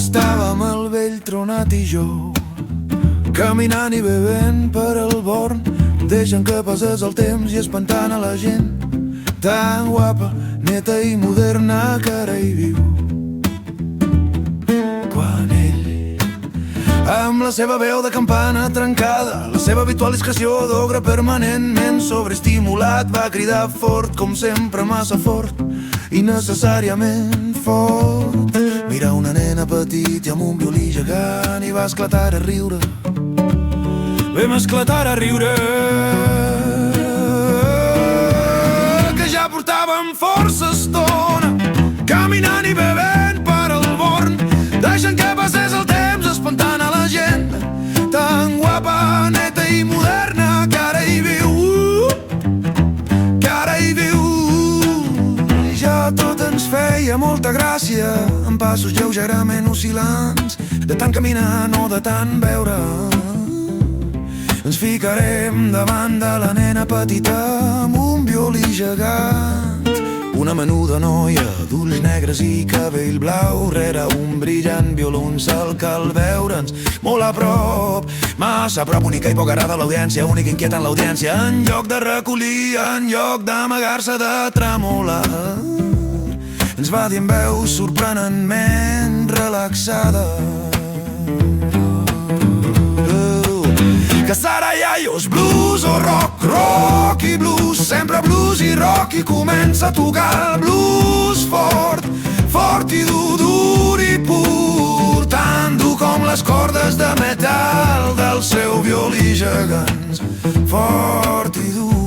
Estàvem el vell tronat i jo, caminant i bevent per el Born, deixant que passés el temps i espantant a la gent tan guapa, neta i moderna que ara hi viu. Quan ell, amb la seva veu de campana trencada, la seva habitual discreció d'ogre permanentment sobreestimulat, va cridar fort, com sempre massa fort i necessàriament fort. Mira una nena petit i amb un violí gegant i va esclatar a riure. Vam esclatar a riure, que ja portàvem força estona caminant i bevent per el Born, deixant que passés el temps espantant a la gent tan guapa, neta i moderna que ara hi viu, que ara hi viu. I ja tot ens feia molta gràcia, amb passos lleugerament oscil·lants, de tant caminar, no de tant beure. Ens ficarem davant de la nena petita amb un violí gegant, una menuda noia d'ulls negres i cabell blau rere un brillant violoncel que al veure'ns molt a prop, massa a prop, única i poc agrada l'audiència, única inquietant l'audiència, en lloc de recollir, en lloc d'amagar-se de tremolar, ens va dir amb veu sorprenentment relaxada que serà iaios, blues o rock, rock i blues, sempre blues i rock, i comença a tocar el blues fort, fort i dur, dur i pur, tan dur com les cordes de metal del seu violí gegant, fort i dur.